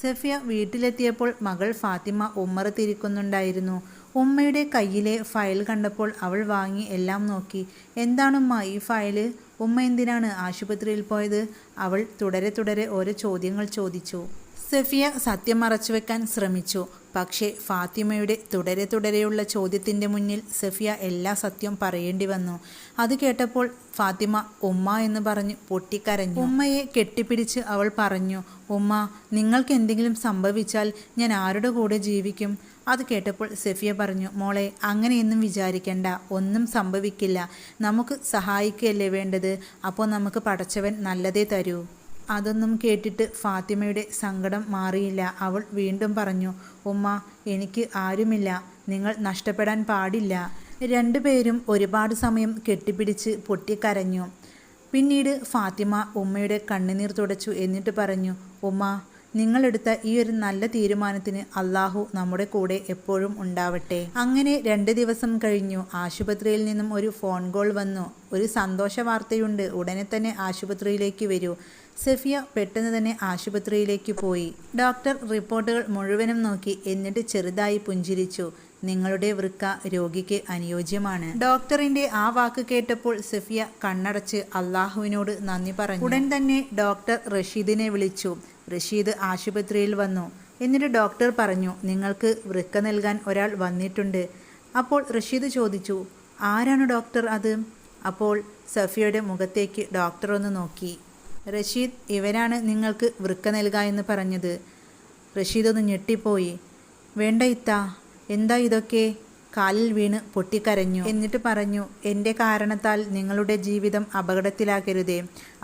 സഫിയ വീട്ടിലെത്തിയപ്പോൾ മകൾ ഫാത്തിമ ഉമ്മറത്തിരിക്കുന്നുണ്ടായിരുന്നു. ഉമ്മയുടെ കയ്യിലെ ഫയൽ കണ്ടപ്പോൾ അവൾ വാങ്ങി എല്ലാം നോക്കി. എന്താണുമ്മ ഈ ഫയല്? ഉമ്മ എന്തിനാണ് ആശുപത്രിയിൽ പോയത്? അവൾ തുടരെ ഓരോ ചോദ്യങ്ങൾ ചോദിച്ചു. സഫിയ സത്യം മറച്ചുവെക്കാൻ ശ്രമിച്ചു. പക്ഷേ ഫാത്തിമയുടെ തുടരെയുള്ള ചോദ്യത്തിൻ്റെ മുന്നിൽ സഫിയ എല്ലാ സത്യം പറയേണ്ടി വന്നു. അത് കേട്ടപ്പോൾ ഫാത്തിമ ഉമ്മ എന്ന് പറഞ്ഞ് പൊട്ടിക്കരഞ്ഞു. ഉമ്മയെ കെട്ടിപ്പിടിച്ച് അവൾ പറഞ്ഞു, ഉമ്മ, നിങ്ങൾക്ക് എന്തെങ്കിലും സംഭവിച്ചാൽ ഞാൻ ആരുടെ കൂടെ ജീവിക്കും? അത് കേട്ടപ്പോൾ സഫിയ പറഞ്ഞു, മോളെ, അങ്ങനെയൊന്നും വിചാരിക്കണ്ട, ഒന്നും സംഭവിക്കില്ല. നമുക്ക് സഹായിക്കുകയല്ലേ വേണ്ടത്. അപ്പോൾ നമുക്ക് പടച്ചവൻ നല്ലതേ തരൂ. അതൊന്നും കേട്ടിട്ട് ഫാത്തിമയുടെ സങ്കടം മാറിയില്ല. അവൾ വീണ്ടും പറഞ്ഞു, ഉമ്മ, എനിക്ക് ആരുമില്ല, നിങ്ങൾ നഷ്ടപ്പെടാൻ പാടില്ല. 2 പേരും ഒരുപാട് സമയം കെട്ടിപ്പിടിച്ച് പൊട്ടിക്കരഞ്ഞു. പിന്നീട് ഫാത്തിമ ഉമ്മയുടെ കണ്ണുനീർ തുടച്ചു. എന്നിട്ട് പറഞ്ഞു, ഉമ്മ, നിങ്ങളെടുത്ത ഈ ഒരു നല്ല തീരുമാനത്തിന് അള്ളാഹു നമ്മുടെ കൂടെ എപ്പോഴും ഉണ്ടാവട്ടെ. അങ്ങനെ 2 ദിവസം കഴിഞ്ഞു. ആശുപത്രിയിൽ നിന്നും ഒരു ഫോൺ കോൾ വന്നു. ഒരു സന്തോഷ വാർത്തയുണ്ട്, ഉടനെ തന്നെ ആശുപത്രിയിലേക്ക് വരൂ. സഫിയ പെട്ടെന്ന് തന്നെ ആശുപത്രിയിലേക്ക് പോയി. ഡോക്ടർ റിപ്പോർട്ടുകൾ മുഴുവനും നോക്കി. എന്നിട്ട് ചെറുതായി പുഞ്ചിരിച്ചു. നിങ്ങളുടെ വൃക്ക രോഗിക്ക് അനുയോജ്യമാണ്. ഡോക്ടറിന്റെ ആ വാക്ക് കേട്ടപ്പോൾ സഫിയ കണ്ണടച്ച് അള്ളാഹുവിനോട് നന്ദി പറഞ്ഞു. ഉടൻ തന്നെ ഡോക്ടർ റഷീദിനെ വിളിച്ചു. റഷീദ് ആശുപത്രിയിൽ വന്നു. എന്നിട്ട് ഡോക്ടർ പറഞ്ഞു, നിങ്ങൾക്ക് വൃക്ക നൽകാൻ ഒരാൾ വന്നിട്ടുണ്ട്. അപ്പോൾ റഷീദ് ചോദിച്ചു, ആരാണ് ഡോക്ടർ അത്? അപ്പോൾ സഫിയയുടെ മുഖത്തേക്ക് ഡോക്ടർ ഒന്ന് നോക്കി. റഷീദ്, ഇവരാണ് നിങ്ങൾക്ക് വൃക്ക നൽകുക എന്ന് പറഞ്ഞത്. റഷീദ് ഒന്ന് ഞെട്ടിപ്പോയി. വേണ്ട ഇത്ത, എന്താ ഇതൊക്കെ? കാലിൽ വീണ് പൊട്ടിക്കരഞ്ഞു. എന്നിട്ട് പറഞ്ഞു, എൻ്റെ കാരണത്താൽ നിങ്ങളുടെ ജീവിതം അപകടത്തിലാക്കരുതേ.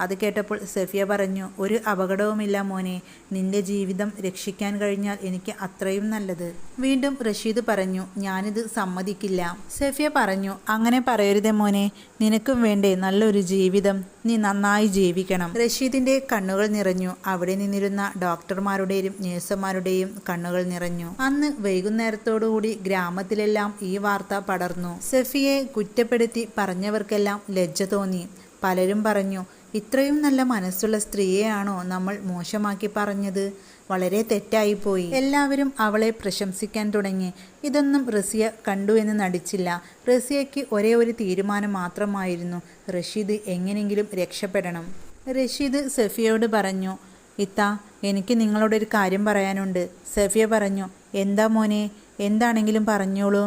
അത് കേട്ടപ്പോൾ സഫിയ പറഞ്ഞു, ഒരു അപകടവുമില്ല മോനെ, നിന്റെ ജീവിതം രക്ഷിക്കാൻ കഴിഞ്ഞാൽ എനിക്ക് അത്രയും നല്ലത്. വീണ്ടും റഷീദ് പറഞ്ഞു, ഞാനിത് സമ്മതിക്കില്ല. സഫിയ പറഞ്ഞു, അങ്ങനെ പറയരുതേ മോനെ, നിനക്കും വേണ്ടേ നല്ലൊരു ജീവിതം, നീ നന്നായി ജീവിക്കണം. റഷീദിന്റെ കണ്ണുകൾ നിറഞ്ഞു. അവിടെ നിന്നിരുന്ന ഡോക്ടർമാരുടെയും നഴ്സുമാരുടെയും കണ്ണുകൾ നിറഞ്ഞു. അന്ന് വൈകുന്നേരത്തോടുകൂടി ഗ്രാമത്തിലെല്ലാം ഈ വാർത്ത പടർന്നു. സഫിയെ കുറ്റപ്പെടുത്തി പറഞ്ഞവർക്കെല്ലാം ലജ്ജ തോന്നി. പലരും പറഞ്ഞു, ഇത്രയും നല്ല മനസ്സുള്ള സ്ത്രീയെയാണോ നമ്മൾ മോശമാക്കി പറഞ്ഞത്? വളരെ തെറ്റായിപ്പോയി. എല്ലാവരും അവളെ പ്രശംസിക്കാൻ തുടങ്ങി. ഇതൊന്നും റസിയ കണ്ടു എന്ന് നടിച്ചില്ല. റസിയയ്ക്ക് ഒരേ ഒരു തീരുമാനം മാത്രമായിരുന്നു, റഷീദ് എങ്ങനെയെങ്കിലും രക്ഷപ്പെടണം. റഷീദ് സഫിയയോട് പറഞ്ഞു, ഇത്ത, എനിക്ക് നിങ്ങളോടൊരു കാര്യം പറയാനുണ്ട്. സഫിയ പറഞ്ഞു, എന്താ മോനെ? എന്താണെങ്കിലും പറഞ്ഞോളൂ.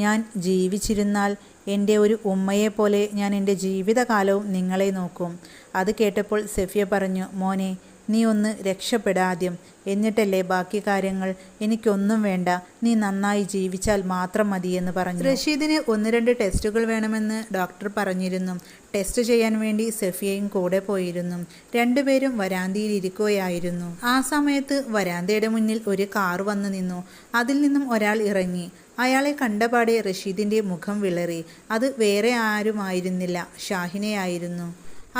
ഞാൻ ജീവിച്ചിരുന്നാൽ എൻ്റെ ഒരു ഉമ്മയെപ്പോലെ ഞാൻ എൻ്റെ ജീവിതകാലവും നിങ്ങളെ നോക്കും. അത് കേട്ടപ്പോൾ സഫിയ പറഞ്ഞു, മോനെ, നീ ഒന്ന് രക്ഷപ്പെടാദ്യം, എന്നിട്ടല്ലേ ബാക്കി കാര്യങ്ങൾ. എനിക്കൊന്നും വേണ്ട, നീ നന്നായി ജീവിച്ചാൽ മാത്രം മതിയെന്ന് പറഞ്ഞു. റഷീദിന് 1-2 ടെസ്റ്റുകൾ വേണമെന്ന് ഡോക്ടർ പറഞ്ഞിരുന്നു. ടെസ്റ്റ് ചെയ്യാൻ വേണ്ടി സഫിയയും കൂടെ പോയിരുന്നു. 2 പേരും വരാന്തയിൽ ഇരിക്കുകയായിരുന്നു. ആ സമയത്ത് വരാന്തയുടെ മുന്നിൽ ഒരു കാർ വന്നു നിന്നു. അതിൽ നിന്നും ഒരാൾ ഇറങ്ങി. അയാളെ കണ്ടപാടെ റഷീദിൻ്റെ മുഖം വിളറി. അത് വേറെ ആരുമായിരുന്നില്ല, ഷാഹിനയായിരുന്നു.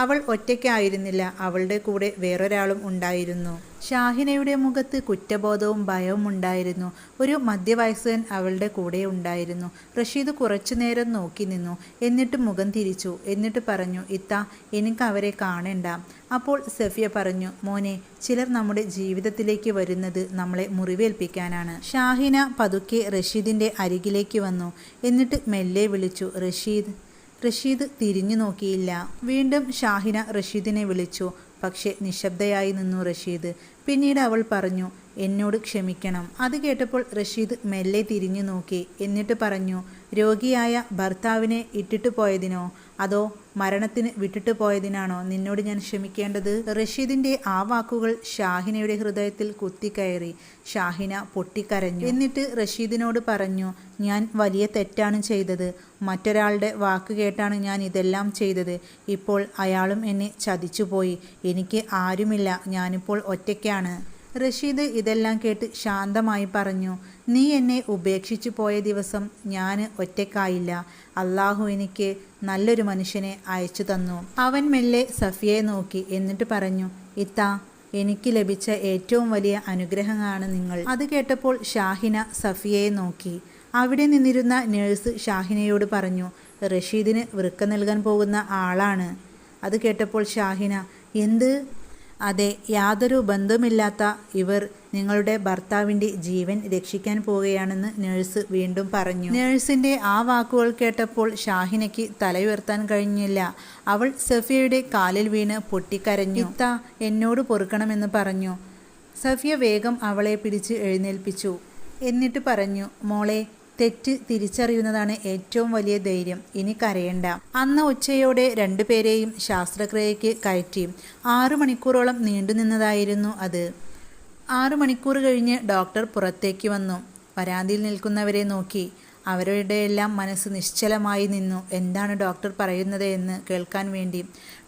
അവൾ ഒറ്റയ്ക്കായിരുന്നില്ല, അവളുടെ കൂടെ വേറൊരാളും ഉണ്ടായിരുന്നു. ഷാഹിനയുടെ മുഖത്ത് കുറ്റബോധവും ഭയവും ഉണ്ടായിരുന്നു. ഒരു മധ്യവയസ്കൻ അവളുടെ കൂടെ ഉണ്ടായിരുന്നു. റഷീദ് കുറച്ചു നേരം നോക്കി നിന്നു. എന്നിട്ട് മുഖം തിരിച്ചു. എന്നിട്ട് പറഞ്ഞു, ഇത്ത, എനിക്ക് അവരെ കാണണ്ട. അപ്പോൾ സഫിയ പറഞ്ഞു, മോനെ, ചിലർ നമ്മുടെ ജീവിതത്തിലേക്ക് വരുന്നത് നമ്മളെ മുറിവേൽപ്പിക്കാനാണ്. ഷാഹിന പതുക്കെ റഷീദിൻ്റെ അരികിലേക്ക് വന്നു. എന്നിട്ട് മെല്ലെ വിളിച്ചു, റഷീദ്. റഷീദ് തിരിഞ്ഞു നോക്കിയില്ല. വീണ്ടും ഷാഹിന റഷീദിനെ വിളിച്ചു. പക്ഷെ നിശബ്ദയായി നിന്നു റഷീദ്. പിന്നീട് അവൾ പറഞ്ഞു, എന്നോട് ക്ഷമിക്കണം. അത് കേട്ടപ്പോൾ റഷീദ് മെല്ലെ തിരിഞ്ഞു നോക്കി. എന്നിട്ട് പറഞ്ഞു, രോഗിയായ ഭർത്താവിനെ ഇട്ടിട്ട് പോയതിനോ അതോ മരണത്തിന് വിട്ടിട്ട് പോയതിനാണോ നിന്നോട് ഞാൻ ക്ഷമിക്കേണ്ടത്? റഷീദിൻ്റെ ആ വാക്കുകൾ ഷാഹിനയുടെ ഹൃദയത്തിൽ കുത്തിക്കയറി. ഷാഹിന പൊട്ടിക്കരഞ്ഞു. എന്നിട്ട് റഷീദിനോട് പറഞ്ഞു, ഞാൻ വലിയ തെറ്റാണ് ചെയ്തത്. മറ്റൊരാളുടെ വാക്ക് കേട്ടാണ് ഞാൻ ഇതെല്ലാം ചെയ്തത്. ഇപ്പോൾ അയാളും എന്നെ ചതിച്ചുപോയി. എനിക്ക് ആരുമില്ല, ഞാനിപ്പോൾ ഒറ്റയ്ക്കാണ്. റഷീദ് ഇതെല്ലാം കേട്ട് ശാന്തമായി പറഞ്ഞു, നീ എന്നെ ഉപേക്ഷിച്ചു പോയ ദിവസം ഞാൻ ഒറ്റയ്ക്കായില്ല. അള്ളാഹു എനിക്ക് നല്ലൊരു മനുഷ്യനെ അയച്ചു തന്നു. അവൻ മെല്ലെ സഫിയയെ നോക്കി. എന്നിട്ട് പറഞ്ഞു, ഇത്ത, എനിക്ക് ലഭിച്ച ഏറ്റവും വലിയ അനുഗ്രഹമാണ് നിങ്ങൾ. അത് കേട്ടപ്പോൾ ഷാഹിന സഫിയയെ നോക്കി. അവിടെ നിന്നിരുന്ന നേഴ്സ് ഷാഹിനയോട് പറഞ്ഞു, റഷീദിന് വൃക്ക നൽകാൻ പോകുന്ന ആളാണ്. അത് കേട്ടപ്പോൾ ഷാഹിന, എന്ത്? അതെ, യാതൊരു ബന്ധവുമില്ലാത്ത ഇവർ നിങ്ങളുടെ ഭർത്താവിൻ്റെ ജീവൻ രക്ഷിക്കാൻ പോവുകയാണെന്ന് നേഴ്സ് വീണ്ടും പറഞ്ഞു. നേഴ്സിൻ്റെ ആ വാക്കുകൾ കേട്ടപ്പോൾ ഷാഹിനയ്ക്ക് തലയുയർത്താൻ കഴിഞ്ഞില്ല. അവൾ സഫിയയുടെ കാലിൽ വീണ് പൊട്ടിക്കരഞ്ഞു. ഇത്ത, എന്നോട് പൊറുക്കണമെന്ന് പറഞ്ഞു. സഫിയ വേഗം അവളെ പിടിച്ച് എഴുന്നേൽപ്പിച്ചു. എന്നിട്ട് പറഞ്ഞു, മോളെ, തെറ്റ് തിരിച്ചറിയുന്നതാണ് ഏറ്റവും വലിയ ധൈര്യം. ഇനി കരയണ്ട. അന്ന് ഉച്ചയോടെ രണ്ടുപേരെയും ശസ്ത്രക്രിയയ്ക്ക് കയറ്റി. 6 മണിക്കൂറോളം നീണ്ടുനിന്നതായിരുന്നു അത്. 6 മണിക്കൂർ കഴിഞ്ഞ് ഡോക്ടർ പുറത്തേക്ക് വന്നു. വരാന്തിയിൽ നിൽക്കുന്നവരെ നോക്കി. അവരുടെയെല്ലാം മനസ്സ് നിശ്ചലമായി നിന്നു. എന്താണ് ഡോക്ടർ പറയുന്നത് എന്ന് കേൾക്കാൻ വേണ്ടി.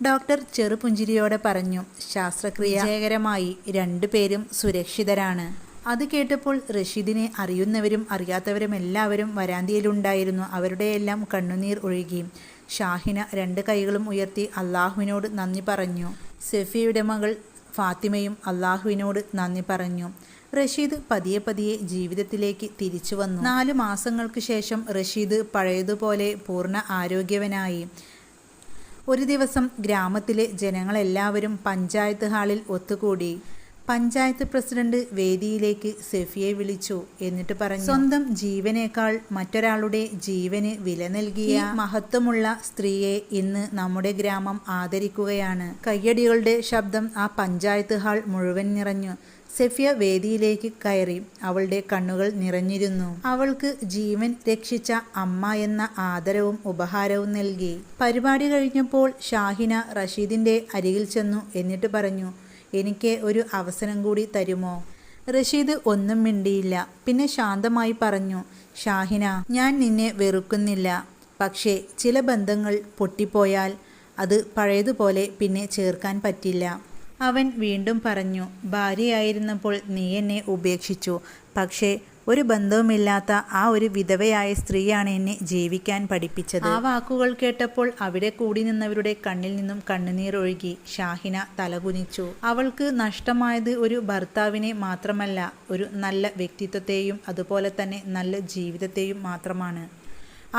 ഡോക്ടർ ചെറുപുഞ്ചിരിയോടെ പറഞ്ഞു, ശസ്ത്രക്രിയ വിജയകരമായി. 2 പേരും സുരക്ഷിതരാണ്. അത് കേട്ടപ്പോൾ റഷീദിനെ അറിയുന്നവരും അറിയാത്തവരും എല്ലാവരും വരാന്തിയിലുണ്ടായിരുന്നു. അവരുടെയെല്ലാം കണ്ണുനീർ ഒഴുകി. ഷാഹിന 2 കൈകളും ഉയർത്തി അള്ളാഹുവിനോട് നന്ദി പറഞ്ഞു. സഫിയയുടെ മകൾ ഫാത്തിമയും അള്ളാഹുവിനോട് നന്ദി പറഞ്ഞു. റഷീദ് പതിയെ പതിയെ ജീവിതത്തിലേക്ക് തിരിച്ചു വന്നു. 4 മാസങ്ങൾക്ക് ശേഷം റഷീദ് പഴയതുപോലെ പൂർണ്ണ ആരോഗ്യവനായി. ഒരു ദിവസം ഗ്രാമത്തിലെ ജനങ്ങളെല്ലാവരും പഞ്ചായത്ത് ഹാളിൽ ഒത്തുകൂടി. പഞ്ചായത്ത് പ്രസിഡന്റ് വേദിയിലേക്ക് സഫിയെ വിളിച്ചു. എന്നിട്ട് പറഞ്ഞു, സ്വന്തം ജീവനേക്കാൾ മറ്റൊരാളുടെ ജീവന് വില നൽകിയ മഹത്വമുള്ള സ്ത്രീയെ ഇന്ന് നമ്മുടെ ഗ്രാമം ആദരിക്കുകയാണ്. കയ്യടികളുടെ ശബ്ദം ആ പഞ്ചായത്ത് ഹാൾ മുഴുവൻ നിറഞ്ഞു. സഫിയ വേദിയിലേക്ക് കയറി. അവളുടെ കണ്ണുകൾ നിറഞ്ഞിരുന്നു. അവൾക്ക് ജീവൻ രക്ഷിച്ച അമ്മ എന്ന ആദരവും ഉപഹാരവും നൽകി. പരിപാടി കഴിഞ്ഞപ്പോൾ ഷാഹിന റഷീദിന്റെ അരികിൽ ചെന്നു. എന്നിട്ട് പറഞ്ഞു, എനിക്ക് ഒരു അവസരം കൂടി തരുമോ? റഷീദ് ഒന്നും മിണ്ടിയില്ല. പിന്നെ ശാന്തമായി പറഞ്ഞു, ഷാഹിന, ഞാൻ നിന്നെ വെറുക്കുന്നില്ല. പക്ഷേ ചില ബന്ധങ്ങൾ പൊട്ടിപ്പോയാൽ അത് പഴയതുപോലെ പിന്നെ ചേർക്കാൻ പറ്റില്ല. അവൻ വീണ്ടും പറഞ്ഞു, ഭാര്യയായിരുന്നപ്പോൾ നീ എന്നെ ഉപേക്ഷിച്ചു. പക്ഷേ ഒരു ബന്ധവുമില്ലാത്ത ആ ഒരു വിധവയായ സ്ത്രീയാണ് എന്നെ ജീവിക്കാൻ പഠിപ്പിച്ചത്. ആ വാക്കുകൾ കേട്ടപ്പോൾ അവിടെ കൂടി നിന്നവരുടെ കണ്ണിൽ നിന്നും കണ്ണുനീർ ഒഴുകി. ഷാഹിന തലകുനിച്ചു. അവൾക്ക് നഷ്ടമായത് ഒരു ഭർത്താവിനെ മാത്രമല്ല, ഒരു നല്ല വ്യക്തിത്വത്തെയും അതുപോലെ തന്നെ നല്ല ജീവിതത്തെയും മാത്രമാണ്.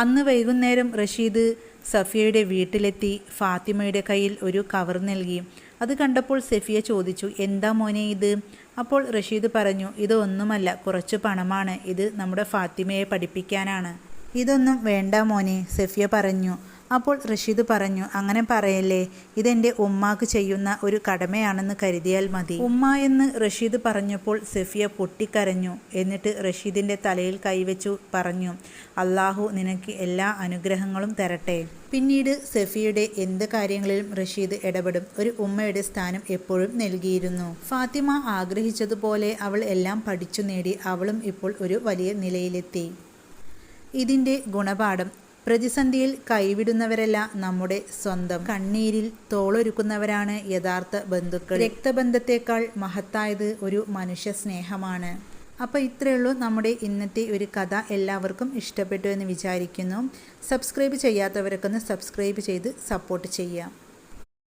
അന്ന് വൈകുന്നേരം റഷീദ് സഫിയയുടെ വീട്ടിലെത്തി. ഫാത്തിമയുടെ കയ്യിൽ ഒരു കവർ നൽകി. അത് കണ്ടപ്പോൾ സഫിയ ചോദിച്ചു, എന്താ മോനെ ഇത്? അപ്പോൾ റഷീദ് പറഞ്ഞു, ഇത് ഒന്നുമല്ല, കുറച്ച് പണമാണ്. ഇത് നമ്മുടെ ഫാത്തിമയെ പഠിപ്പിക്കാനാണ്. ഇതൊന്നും വേണ്ട മോനെ, സഫിയ പറഞ്ഞു. അപ്പോൾ റഷീദ് പറഞ്ഞു, അങ്ങനെ പറയല്ലേ, ഇതെൻ്റെ ഉമ്മാക്ക് ചെയ്യുന്ന ഒരു കടമയാണെന്ന് കരുതിയാൽ മതി. ഉമ്മ എന്ന് റഷീദ് പറഞ്ഞപ്പോൾ സഫിയ പൊട്ടിക്കരഞ്ഞു. എന്നിട്ട് റഷീദിൻ്റെ തലയിൽ കൈവച്ചു പറഞ്ഞു, അള്ളാഹു നിനക്ക് എല്ലാ അനുഗ്രഹങ്ങളും തരട്ടെ. പിന്നീട് സഫിയയുടെ എന്ത് കാര്യങ്ങളിലും റഷീദ് ഇടപെടും. ഒരു ഉമ്മയുടെ സ്ഥാനം എപ്പോഴും നൽകിയിരുന്നു. ഫാത്തിമ ആഗ്രഹിച്ചതുപോലെ അവൾ എല്ലാം പഠിച്ചു നേടി. അവളും ഇപ്പോൾ ഒരു വലിയ നിലയിലെത്തി. ഇതിൻ്റെ ഗുണപാഠം: പ്രതിസന്ധിയിൽ കൈവിടുന്നവരല്ല നമ്മുടെ സ്വന്തം. കണ്ണീരിൽ തോളൊരുക്കുന്നവരാണ് യഥാർത്ഥ ബന്ധുക്കൾ. രക്തബന്ധത്തേക്കാൾ മഹത്തായത് ഒരു മനുഷ്യ സ്നേഹമാണ്. അപ്പോൾ ഇത്രയേ ഉള്ളൂ നമ്മുടെ ഇന്നത്തെ ഒരു കഥ. എല്ലാവർക്കും ഇഷ്ടപ്പെട്ടു എന്ന് വിചാരിക്കുന്നു. സബ്സ്ക്രൈബ് ചെയ്യാത്തവരൊക്കെ ഒന്ന് സബ്സ്ക്രൈബ് ചെയ്ത് സപ്പോർട്ട് ചെയ്യാം.